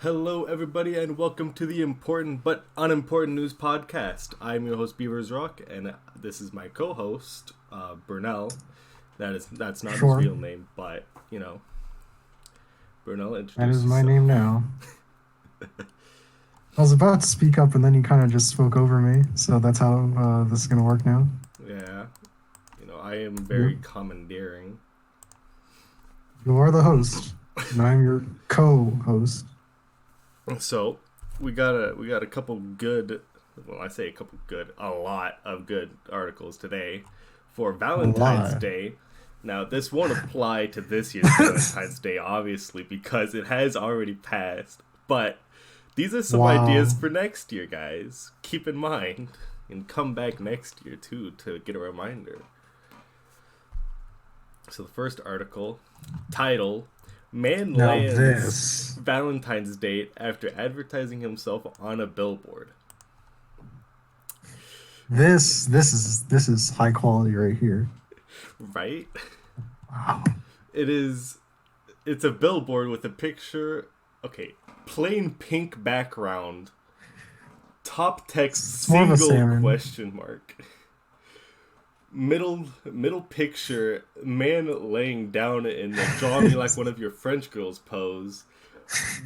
Hello, everybody, and welcome to the Important But Unimportant News Podcast. I'm your host, Beavers Rock, and this is my co-host, Burnell. That's not his Sure. real name, but Burnell, That introduce is my yourself. name now. I was about to speak up and then you kind of just spoke over me. So that's how this is going to work now. Yeah, I am Yep. very commandeering. You are the host, and I'm your co-host. So we got a couple good. Well, I say a couple good, a lot of good articles today for A Valentine's lot. Day. Now, this won't apply to this year's Valentine's Day, obviously, because it has already passed. But these are some ideas Wow. for next year, guys. Keep in mind, and come back next year too to get a reminder. So the first article, title: Man Now lands this. Valentine's date after advertising himself on a billboard. This is high quality right here. Right? Wow. It is. It's a billboard with a picture. Okay, plain pink background. Top text It's more of a single salmon. question mark. Middle picture, man laying down in the draw me like one of your French girls pose.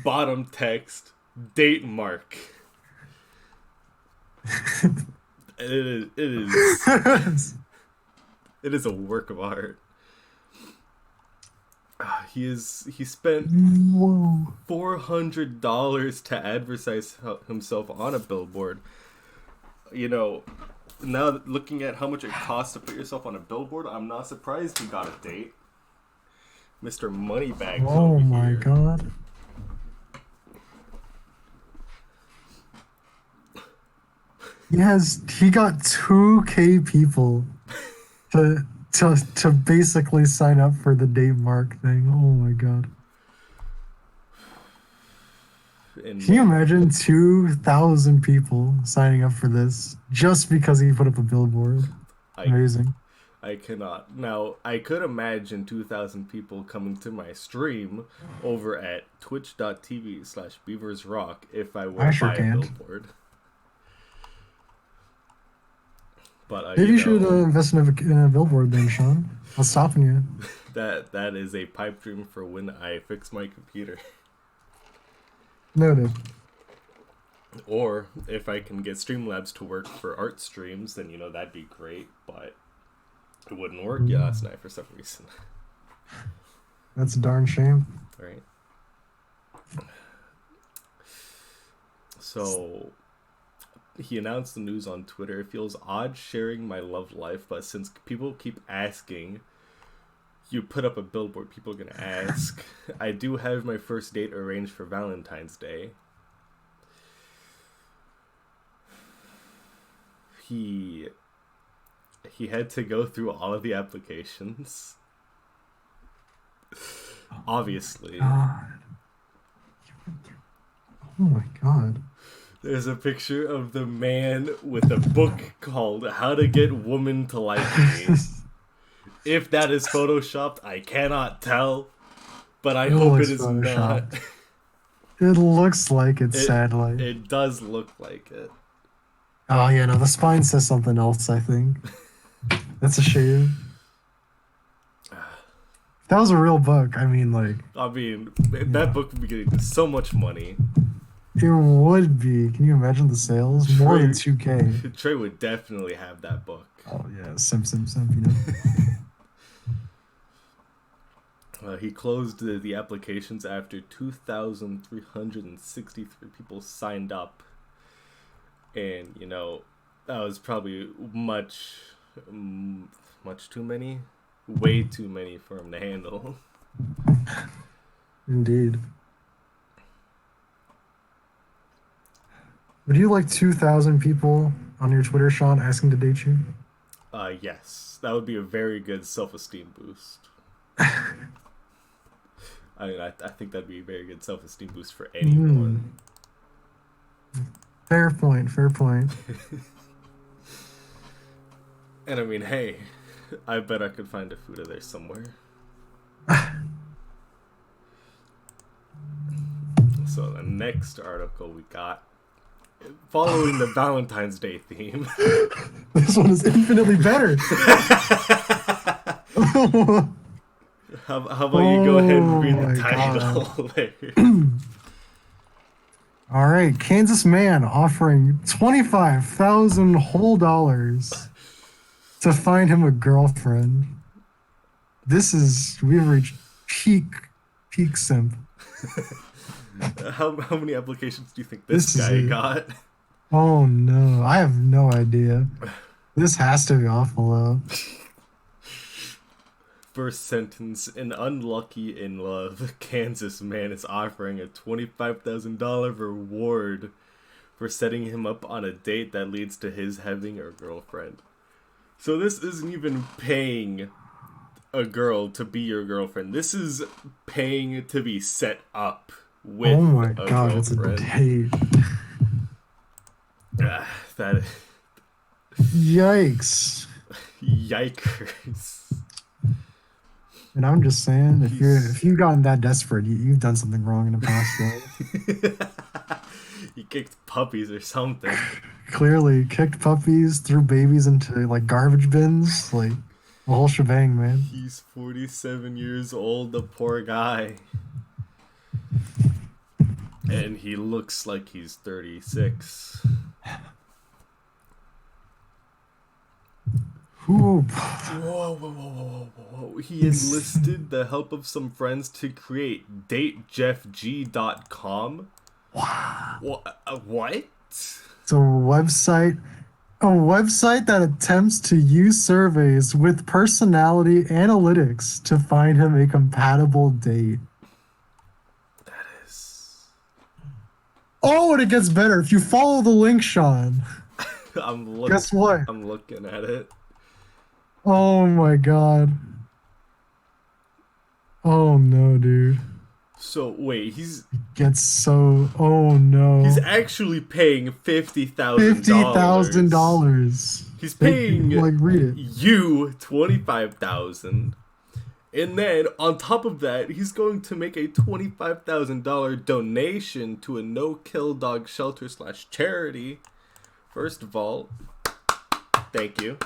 Bottom text, date mark. It is a work of art. He spent Whoa. $400 to advertise himself on a billboard. Now looking at how much it costs to put yourself on a billboard, I'm not surprised he got a date. Mr. Moneybags Oh over my here. God. He got 2K people to to basically sign up for the Dave Mark thing. Oh my God. And Can you imagine 2,000 people signing up for this just because he put up a billboard? I Amazing. I cannot. Now, I could imagine 2,000 people coming to my stream over at twitch.tv/beaversrock if I were I to sure buy a can't. billboard. But, Maybe you should invest in a billboard then, Sean. What's stopping you? that is a pipe dream for when I fix my computer. Noted. Or if I can get Streamlabs to work for art streams, then, that'd be great. But it wouldn't work last night for some reason. That's a darn shame. Right? So he announced the news on Twitter. It feels odd sharing my love life, but since people keep asking, you put up a billboard, people are going to ask. I do have my first date arranged for Valentine's Day. He had to go through all of the applications. Obviously. God. Oh my God. There's a picture of the man with a book called How to Get Women to Like Me. If that is photoshopped, I cannot tell, but I It hope it looks is not. photoshopped. It looks like it, It sadly. it does look like it. Oh yeah, no, the spine says something else, I think. That's a shame. If that was a real book, I mean, like, I mean, yeah, that book would be getting so much money. it would be. Can you imagine the sales? More than Trey, 2K. Trey would definitely have that book. Oh yeah, simp, you know. He closed the applications after 2,363 people signed up. And, that was probably much too many. Way too many for him to handle. Indeed. Would you like 2,000 people on your Twitter, Sean, asking to date you? Yes. That would be a very good self-esteem boost. I mean, I think that'd be a very good self-esteem boost for anyone. Fair point, fair point. And I mean, hey, I bet I could find a food of theirs somewhere. So the next article we got, following the Valentine's Day theme. This one is infinitely better. How about you go ahead and read the my title there? All right, Kansas man offering 25,000 whole dollars to find him a girlfriend. We've reached peak simp. How many applications do you think this is guy it. got? Oh no, I have no idea. This has to be awful though. First sentence: an unlucky in love Kansas man is offering a $25,000 reward for setting him up on a date that leads to his having a girlfriend. So this isn't even paying a girl to be your girlfriend. This is paying to be set up with oh my a god, girlfriend. It's a date. That Yikes. Yikers. And I'm just saying, if you've gotten that desperate, you've done something wrong in the past life. He kicked puppies or something. Clearly, kicked puppies, threw babies into like garbage bins, like the whole shebang, man. He's 47 years old, the poor guy. And he looks like he's 36. Whoa. Whoa. He enlisted the help of some friends to create datejeffg.com. What? It's a website that attempts to use surveys with personality analytics to find him a compatible date. That is... Oh, and it gets better. If you follow the link, Sean, guess what? I'm looking at it. Oh my god. Oh no, dude. So wait, oh no. He's actually paying $50,000. $50,000. He's paying read it. you $25,000. And then on top of that, he's going to make a $25,000 donation to a no-kill dog shelter / charity. First of all, thank you.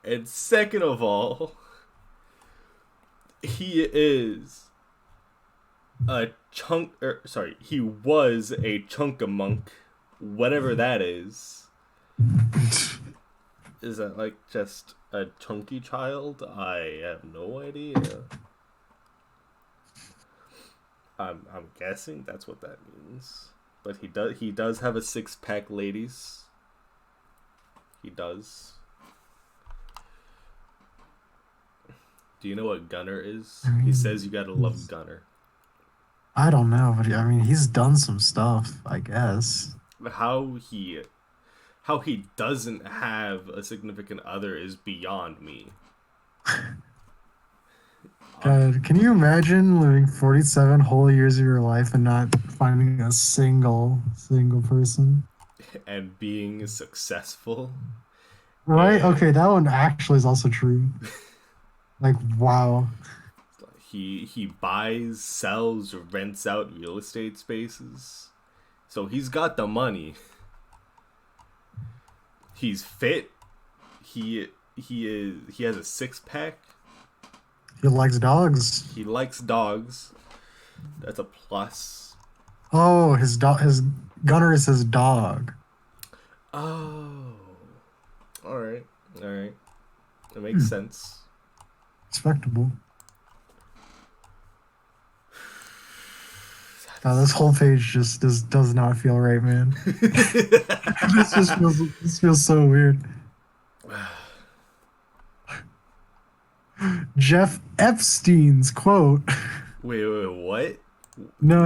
And second of all, he was a chunk-a-monk, whatever that is. Is that like just a chunky child? I have no idea. I'm guessing that's what that means. But he does have a 6-pack, ladies. He does. Do you know what Gunner is? He says you gotta love Gunner. I don't know, but I mean, he's done some stuff, I guess. How he doesn't have a significant other is beyond me. God, can you imagine living 47 whole years of your life and not finding a single person? And being successful. Right? Okay, that one actually is also true. Like, wow. He buys, sells, rents out real estate spaces. So he's got the money. He's fit. He has a 6-pack. He likes dogs. He likes dogs. That's a plus. Oh, his Gunner is his dog. Oh. All right. That makes sense. Respectable. This whole page just does not feel right, man. This feels so weird. Jeff Epstein's quote. Wait, what? No.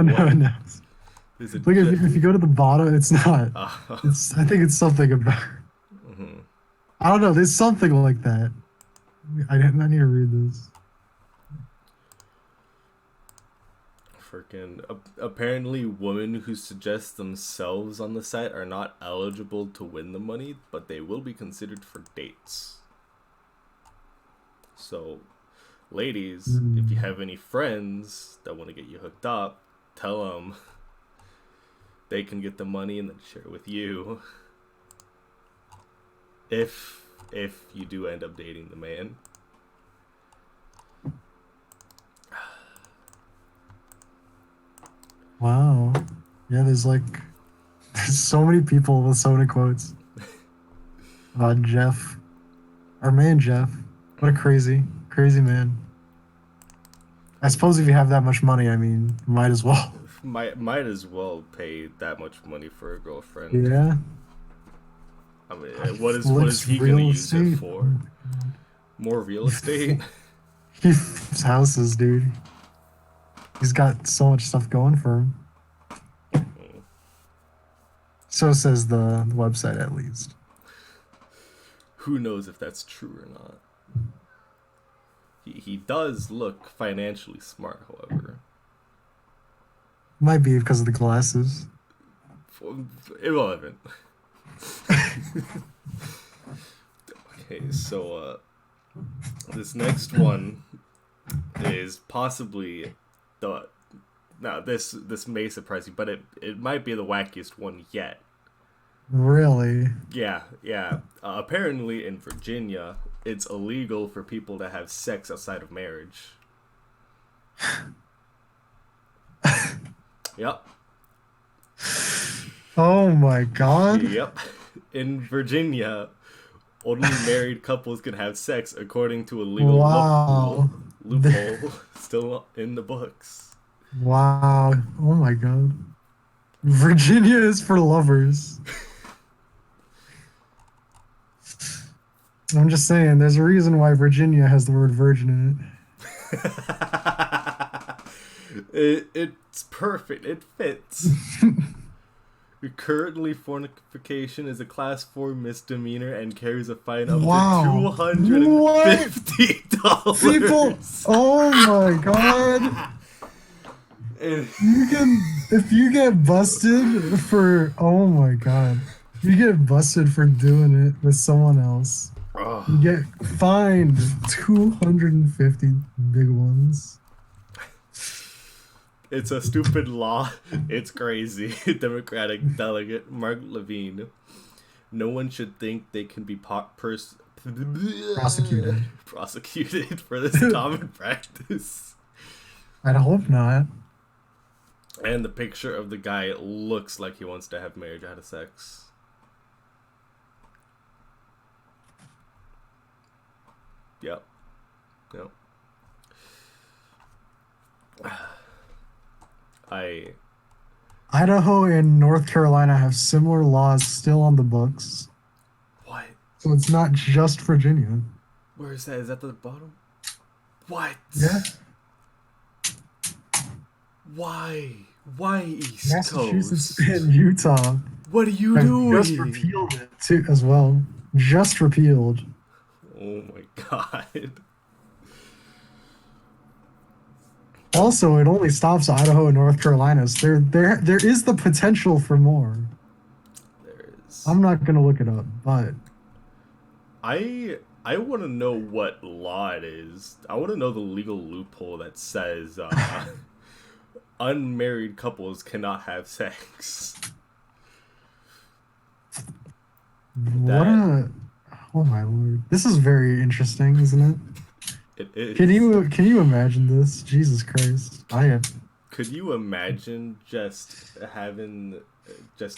Is it Look, if you go to the bottom, it's not. I think it's something about. Mm-hmm. I don't know. There's something like that. I need to read this. Freaking apparently, women who suggest themselves on the site are not eligible to win the money, but they will be considered for dates. So, Ladies, if you Mm. have any friends that want to get you hooked up, tell them they can get the money and then share it with you. If you do end up dating the man. Wow. Yeah, there's so many people with so many quotes about Jeff. Our man Jeff. What a crazy man. I suppose if you have that much money, I mean, might as well. Might as well pay that much money for a girlfriend. Yeah. I mean, what is Flips he gonna real use it estate. Oh for? my God. More real He, estate? fl- he flips houses, dude. He's got so much stuff going for him. So says the website, at least. Who knows if that's true or not? He does look financially smart, however. Might be because of the glasses. Irrelevant. Okay, so this next one is possibly the. Now this may surprise you, but it might be the wackiest one yet. Really? Yeah. Apparently in Virginia, it's illegal for people to have sex outside of marriage. Yep. Oh my God. Yep. In Virginia, only married couples can have sex according to a legal Wow. loophole still in the books. Wow. Oh my God. Virginia is for lovers. I'm just saying, there's a reason why Virginia has the word virgin in It's perfect. It fits. it. Currently, fornication is a class 4 misdemeanor and carries a fine up Wow. to $250. People, oh my God. You can, if you get busted for, oh my God. You get busted for doing it with someone else. You get fined 250 big ones. It's a stupid law. It's crazy. Democratic delegate Mark Levine. No one should think they can be Prosecuted. prosecuted for this common practice. I'd hope not. And the picture of the guy looks like he wants to have marriage out of sex. Yep. Idaho and North Carolina have similar laws still on the books. What? So it's not just Virginia. Where is that? Is that the bottom? What? Yeah. Why? Why East Massachusetts Coast? and Utah What are you have doing? just repealed it too, as well. Just repealed. Oh my god. Also, it only stops Idaho and North Carolina. So there is the potential for more. There is. I'm not gonna look it up, but I want to know what law it is. I want to know the legal loophole that says unmarried couples cannot have sex. oh my Lord. This is very interesting, isn't it? It is. Can you imagine this? Jesus Christ. I am. Could you imagine just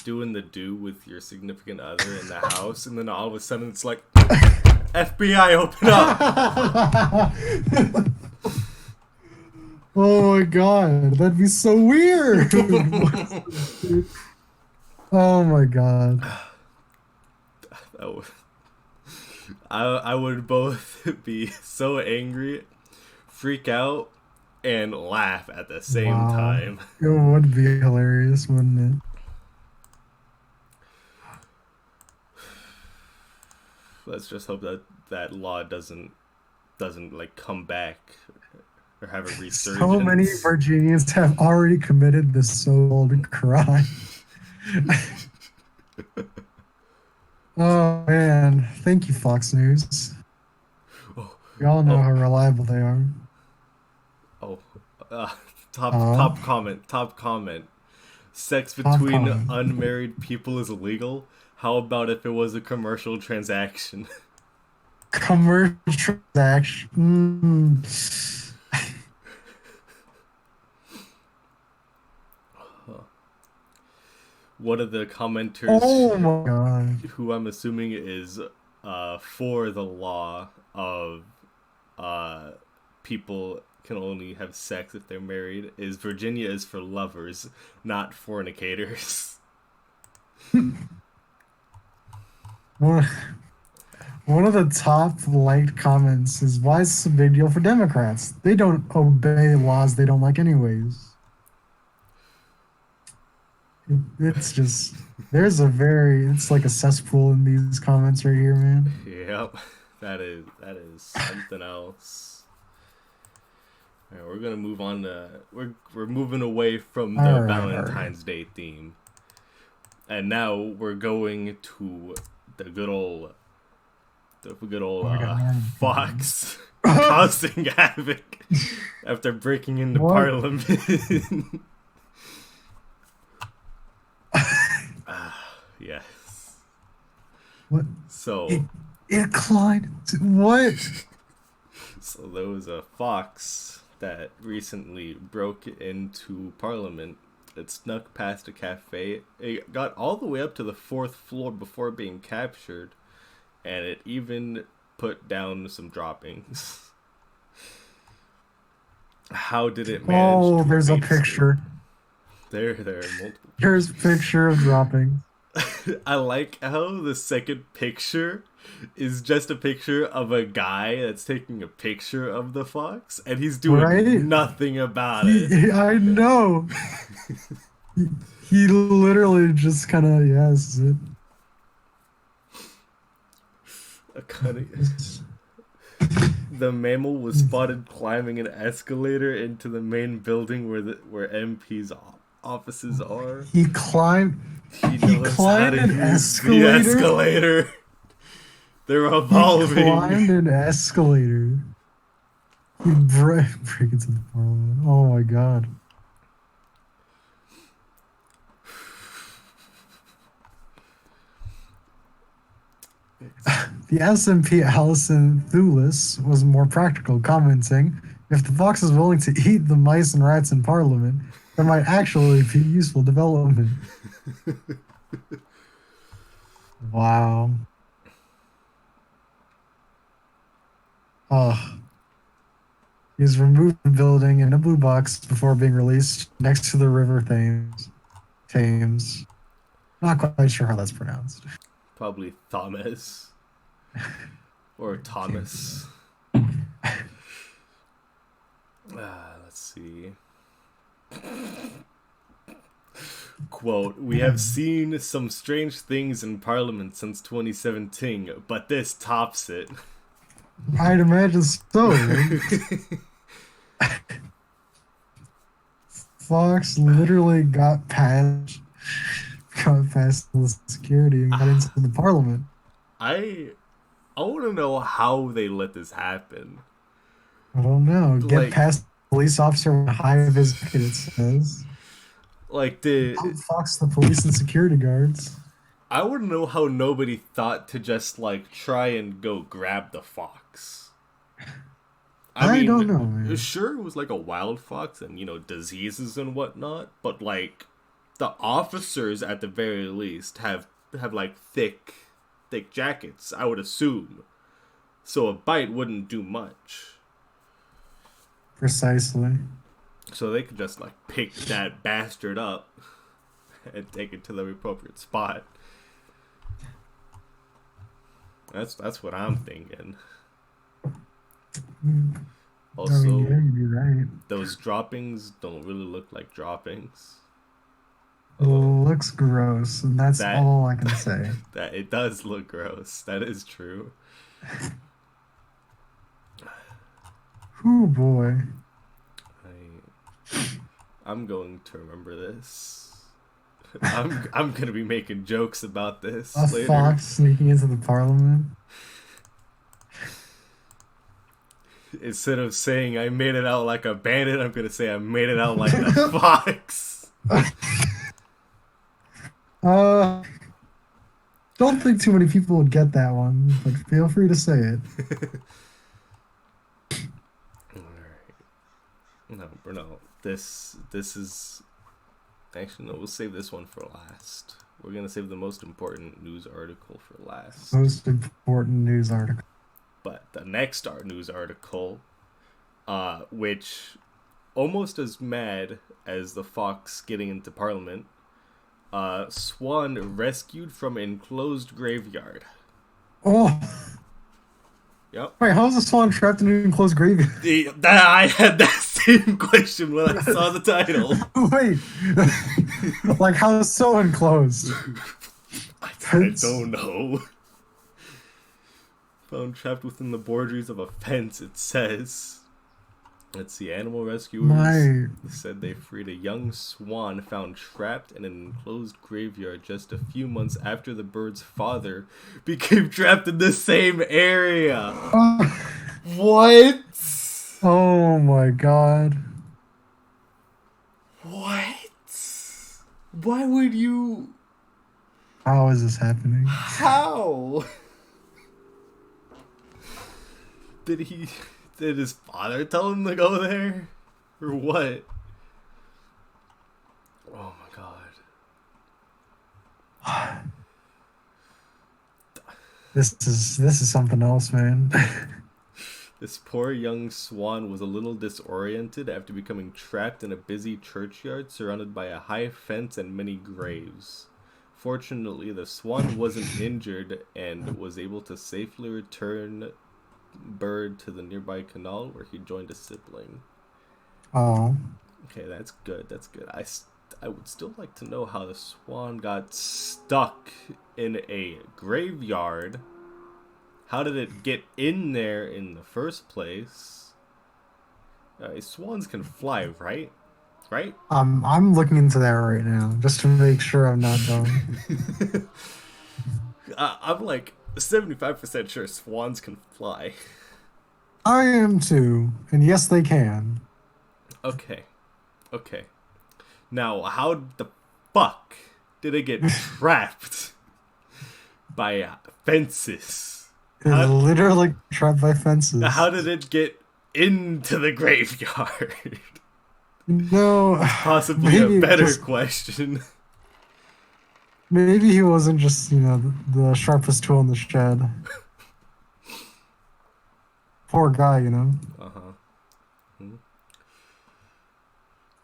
doing the do with your significant other in the house, and then all of a sudden it's like, FBI, open up! Oh my God, that'd be so weird. Oh my God. I would both be so angry, freak out, and laugh at the same time. It would be hilarious, wouldn't it? Let's just hope that law doesn't like come back or have a resurgence. So many Virginians have already committed this so-called crime. Oh man, thank you, Fox News. Oh, We all know how reliable they are. Uh, Uh, top comment. Sex top between comment. unmarried people is illegal. How about if it was a commercial transaction? Commercial transaction. One of the commenters, Oh my god. who I'm assuming is for the law of uh, people can only have sex if they're married, is Virginia is for lovers, not fornicators. One, one of the top liked comments is, why is this a big deal for Democrats? They don't obey laws they don't like anyways. It's just, it's like a cesspool in these comments right here, man. Yep, that is something else. All right, we're gonna move on to we're moving away from the All right. Valentine's Day theme, and now we're going to the good old Oh, we got normal Fox comments. causing havoc after breaking into What? Parliament. Yes. What? It, So it climbed. What? So there was a fox that recently broke into Parliament. It snuck past a cafe. It got all the way up to the fourth floor before being captured, and it even put down some droppings. How did it manage Oh, to there's a evade escape? picture. There are multiple Here's a picture of dropping. I like how the second picture is just a picture of a guy that's taking a picture of the fox, and he's Right? doing nothing about it. I know. He, he literally just kind of, yes. A cunning. The mammal was spotted climbing an escalator into the main building where MP's offices are. He climbed. He He knows how climbed to an use the escalator. escalator. They're He evolving. climbed an escalator. He break into the parliament. Oh my god. The SMP Alison Thulis was more practical, commenting, if the fox is willing to eat the mice and rats in Parliament, there might actually be useful development. Wow. Oh. He's removed from the building in a blue box before being released next to the river Thames. Thames. Not quite sure how that's pronounced. Probably Thomas. Or Thomas. Let's see. Quote, we have seen some strange things in Parliament since 2017, but this tops it. I'd imagine so. Fox literally got past the security and got into the Parliament. I want to know how they let this happen. I don't know. Get Like, past the police officer with a high vis jacket, it says. like the Fox the police and security guards. I want to know how nobody thought to just like try and go grab the fox. I mean, don't know, man. sure, it was like a wild fox and, diseases and whatnot, but like the officers at the very least have like thick jackets, I would assume. So a bite wouldn't do much. Precisely. So they could just like pick that bastard up and take it to the appropriate spot. That's what I'm thinking. Also, I mean, yeah, you'd be right. those droppings don't really look like droppings. Looks gross, and that's all I can say. That it does look gross. That is true. Oh boy. I'm going to remember this. I'm gonna be making jokes about this A later. fox sneaking into the Parliament. Instead of saying I made it out like a bandit, I'm gonna say I made it out like the fox. Don't think too many people would get that one, but feel free to say it. Alright. No, Bruno. This is... Actually, no, we'll save this one for last. We're gonna save the most important news article for last. Most important news article. But the next news article, which almost as mad as the fox getting into Parliament, swan rescued from enclosed graveyard. Oh. Yep. Wait, how is a swan trapped in an enclosed graveyard? I had that same question when I saw the title. Wait. Like, how is so enclosed? I don't know. Found trapped within the borders of a fence, it says. Let's see, animal rescuers said they freed a young swan found trapped in an enclosed graveyard just a few months after the bird's father became trapped in the same area. What? Oh my god. What? Why would you... How is this happening? How? Did his father tell him to go there? Or what? Oh my god. This is something else, man. This poor young swan was a little disoriented after becoming trapped in a busy churchyard surrounded by a high fence and many graves. Fortunately, the swan wasn't injured and was able to safely return bird to the nearby canal where he joined a sibling. Oh. Okay, that's good. That's good. I would still like to know how the swan got stuck in a graveyard. How did it get in there in the first place? Swans can fly, right? Right? I'm looking into that right now just to make sure I'm not dumb. I'm like 75% sure swans can fly. I am too, and yes, they can. Okay. Now, how the fuck did it get trapped by fences? It's literally trapped by fences. How did it get into the graveyard? No, Possibly a better question. Maybe he wasn't just, the sharpest tool in the shed. Poor guy, Uh-huh.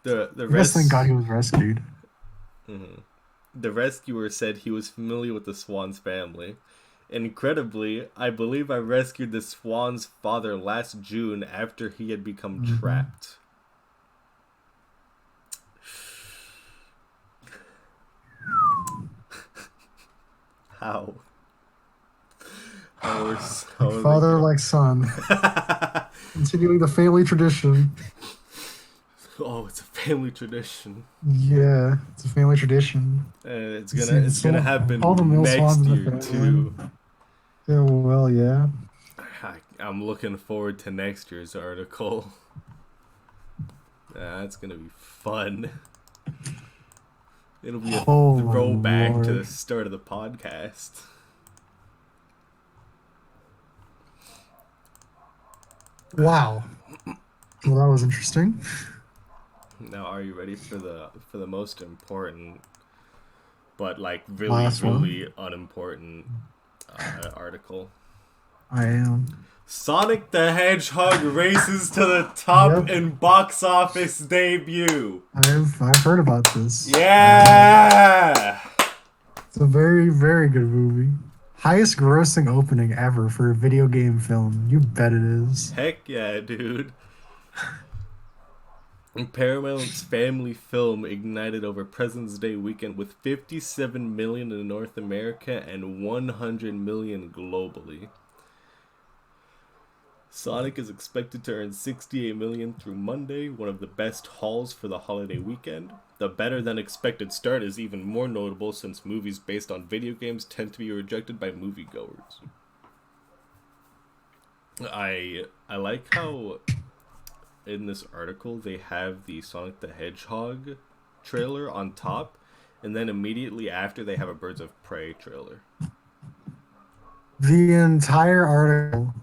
The rest. Thank God he was rescued. Mm-hmm. The rescuer said he was familiar with the swan's family. Incredibly, I believe I rescued the swan's father last June after he had become trapped. How? Father like son. Continuing the family tradition. Oh, it's a family tradition. Yeah, it's a family tradition. It's gonna happen all the male next year too. Yeah, well, yeah. I'm looking forward to next year's article. That's gonna be fun. It'll be a throwback to the start of the podcast. Wow. Well, that was interesting. Now, are you ready for the most important, but like really unimportant article? I am. Sonic the Hedgehog races to the top in box office debut. I've heard about this. Yeah. It's a very, very good movie. Highest grossing opening ever for a video game film. You bet it is. Heck yeah, dude. Paramount's family film ignited over President's Day weekend with 57 million in North America and 100 million globally. Sonic is expected to earn 68 million through Monday, one of the best hauls for the holiday weekend. The better than expected start is even more notable since movies based on video games tend to be rejected by moviegoers. I like how in this article they have the Sonic the Hedgehog trailer on top, and then immediately after they have a Birds of Prey trailer. The entire article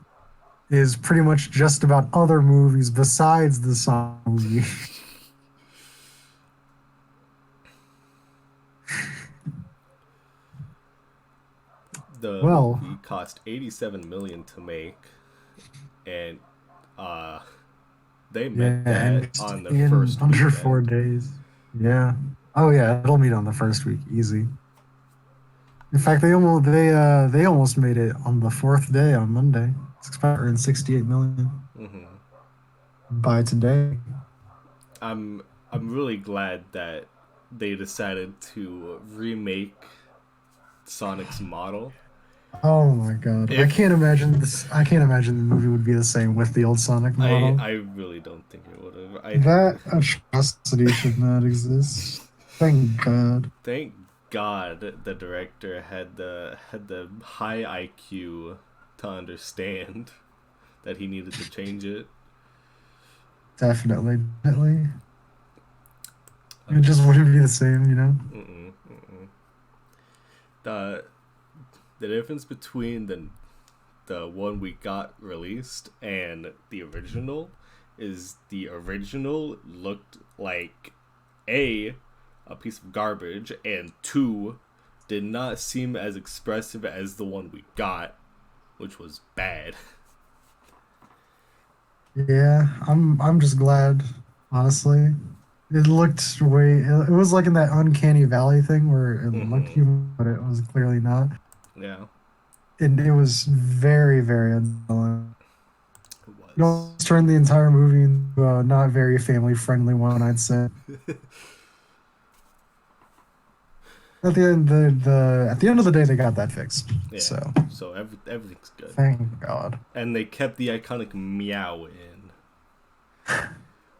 is pretty much just about other movies besides the Sonic movie. The Well, movie cost 87 million to make, and uh, they met yeah, and that it's on the in first under four weekend. days. Yeah. Oh yeah, it'll meet on the first week, easy. In fact, they almost made it on the fourth day on Monday. It's expected in 68 million Hmm. by today. I'm I'm really glad that they decided to remake Sonic's model. Oh my God. I can't If imagine this. I can't imagine the movie would be the same with the old Sonic I model. I really don't think it would have. I That atrocity should not exist. Thank God. thank God the director had the high IQ to understand that he needed to change it. Definitely, definitely. It Let's just see. wouldn't be the same, you know? Mm-mm, mm-mm. The the difference between the one we got released and the original is the original looked like a a piece of garbage, and two, did not seem as expressive as the one we got, which was bad. Yeah, I'm just glad, honestly. It looked way, it was like in that uncanny valley thing where it looked Mm-hmm. human, but it was clearly not. Yeah, And it was very, very unsettling. it It was. almost turned the entire movie into a not very family friendly one, I'd say. At the end, at the end of the day, they got that fixed. Yeah, So so everything's good. thank God. And they kept the iconic meow in.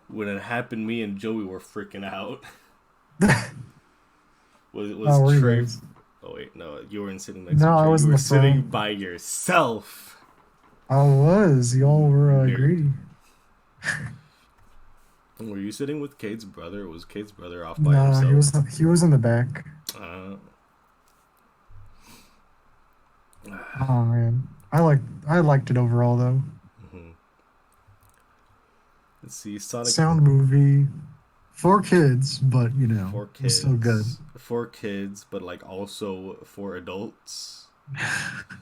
When it happened, me and Joey were freaking out. Was How were you Trey? guys? Oh wait, no, you weren't sitting next to No, I Trey. was You in were the sitting front. by yourself. I was. Y'all were Nerd. greedy. Were you sitting with Kate's brother? Or was Kate's brother off by No, himself? he was in the back. Uh, Oh man, I liked it overall though. mhm. Let's see, Sonic Sound movie for kids, but you know, it was still good. For kids, but like also for adults.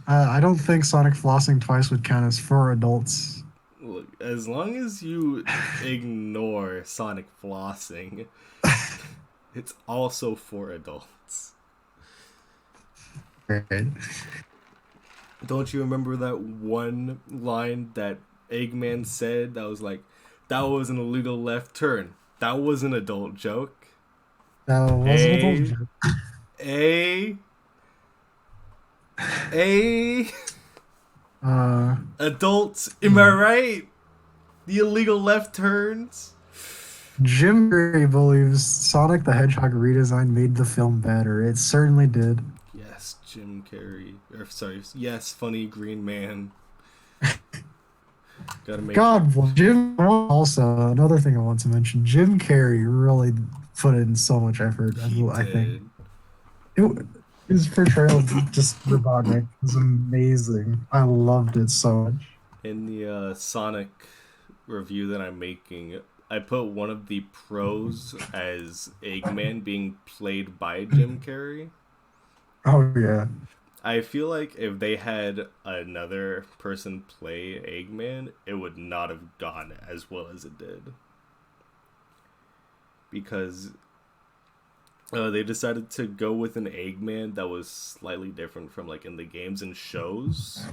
I don't think Sonic flossing twice would count as for adults. Look, as long as you ignore Sonic flossing, it's also for adults. Right. Don't you remember that one line that Eggman said that was like, that was an illegal left turn? That was an adult joke. That was an adult A, joke. A, A. Uh, Adults, am I right? The illegal left turns. Jim Carrey believes Sonic the Hedgehog redesign made the film better. It certainly did. Yes, Jim Carrey. Or sorry, yes, funny green man. Gotta make. God, Jim. Also, another thing I want to mention: Jim Carrey really put in so much effort. He I think did. it, his portrayal of just Robotnik was amazing. I loved it so much. In the Sonic review that I'm making, I put one of the pros as Eggman being played by Jim Carrey. Oh yeah, I feel like if they had another person play Eggman, it would not have gone as well as it did. Because they decided to go with an Eggman that was slightly different from like in the games and shows.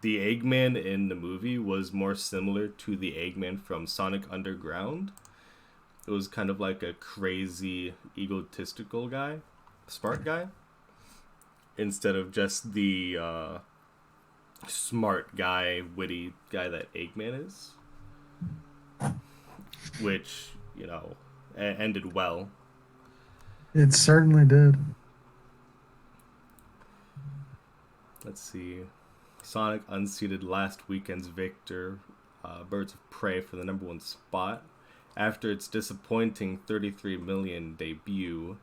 The Eggman in the movie was more similar to the Eggman from Sonic Underground. It was kind of like a crazy, egotistical guy, smart guy, instead of just the smart guy, witty guy that Eggman is. Which, you know, ended well. it certainly did. Let's see. Sonic unseated last weekend's victor, Birds of Prey, for the #1 spot after its disappointing 33 million debut.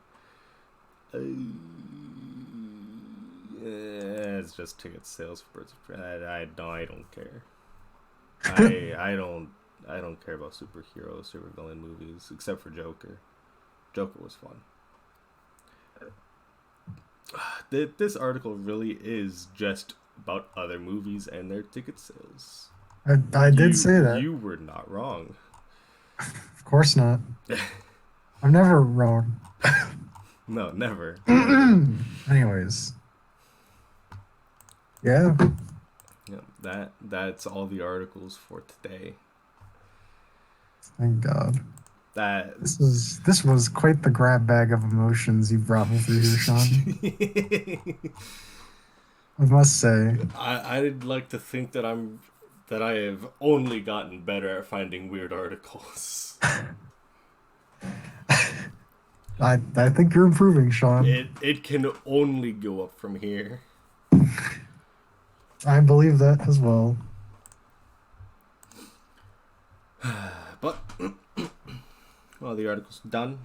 It's just ticket sales for Birds of Prey. I don't care. I don't care about superhero, supervillain movies except for Joker. Joker was fun. This article really is just about other movies and their ticket sales. I did say that. You were not wrong. Of course not. I'm never wrong. No, never. Anyways. Yeah. Yeah, that's all the articles for today. Thank God. That this was quite the grab bag of emotions you brought me through here, Sean. I must say. I'd like to think that I have only gotten better at finding weird articles. I think you're improving, Sean. It can only go up from here. I believe that as well. But well, the article's done.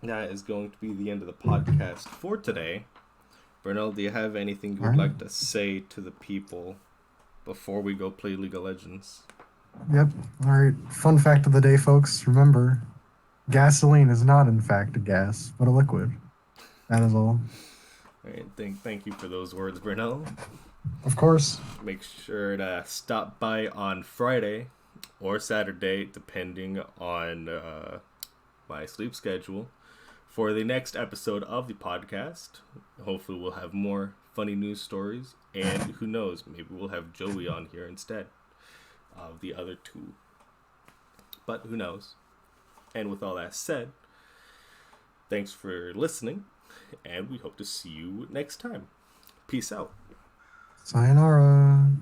That is going to be the end of the podcast for today. Bernal, do you have anything you would like to say to the people before we go play League of Legends? Yep. All right. Fun fact of the day, folks. Remember, gasoline is not, in fact, a gas, but a liquid. That is all. All right. Thank you for those words, Bernal. Of course. Make sure to stop by on Friday or Saturday, depending on my sleep schedule, for the next episode of the podcast. Hopefully we'll have more funny news stories, and who knows, maybe we'll have Joey on here instead of the other two. But who knows? And with all that said, thanks for listening, and we hope to see you next time. Peace out. Sayonara.